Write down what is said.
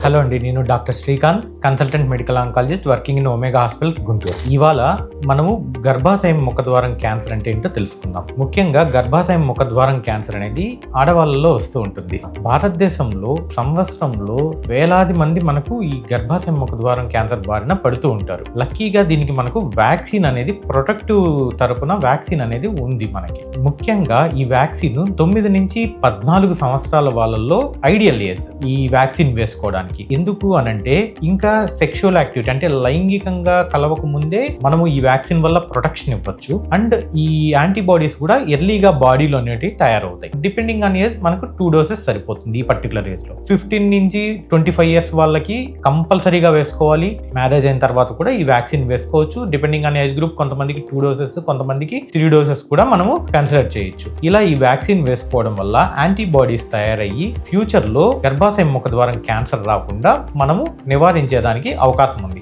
Hello అండి, నేను doctor Srikanth, consultant medical oncologist working in omega hospitals Guntur. ఇవాళ మనము గర్భాశయం ముఖద్వారం క్యాన్సర్ అంటే ఏంటో తెలుసుకుందాం. ముఖ్యంగా గర్భాశయం ముఖద్వారం క్యాన్సర్ అనేది ఆడవాళ్ళలో వస్తూ ఉంటుంది. భారతదేశంలో సంవత్సరంలో వేలాది మంది మనకు ఈ గర్భాశయం ముఖద్వారం క్యాన్సర్ బారిన పడుతూ ఉంటారు. లక్కీగా దీనికి మనకు వ్యాక్సిన్ అనేది ప్రొటెక్టివ్ తరపున వ్యాక్సిన్ అనేది ఉంది మనకి. ముఖ్యంగా ఈ వ్యాక్సిన్ 9 నుంచి 14 సంవత్సరాల వాళ్ళల్లో ఐడియల్ ఏజ్ ఈ వ్యాక్సిన్ వేసుకోవడానికి. ఎందుకు అనంటే ఇంకా సెక్షువల్ యాక్టివిటీ అంటే లైంగికంగా కలవక ముందే మనము ఈ వ్యాక్సిన్ వల్ల ప్రొటెక్షన్ ఇవ్వచ్చు. అండ్ ఈ యాంటీబాడీస్ కూడా ఎర్లీగా బాడీలో అనేవి తయారవుతాయి. డిపెండింగ్ ఆన్ ఏజ్ మనకు 2 డోసెస్ సరిపోతుంది ఈ పర్టికులర్ ఏజ్ లో. 15 నుంచి 25 ఇయర్స్ వాళ్ళకి కంపల్సరీగా వేసుకోవాలి. మ్యారేజ్ అయిన తర్వాత కూడా ఈ వ్యాక్సిన్ వేసుకోవచ్చు. డిపెండింగ్ ఆన్ ఏజ్ గ్రూప్ కొంతమందికి 2 డోసెస్, కొంతమందికి 3 డోసెస్ కూడా మనము కన్సిడర్ చేయొచ్చు. ఇలా ఈ వ్యాక్సిన్ వేసుకోవడం వల్ల యాంటీబాడీస్ తయారయ్యి ఫ్యూచర్ లో గర్భాశయం ముఖద్వారం క్యాన్సర్ రాకుండా మనము నివారించేదానికి అవకాశం ఉంది.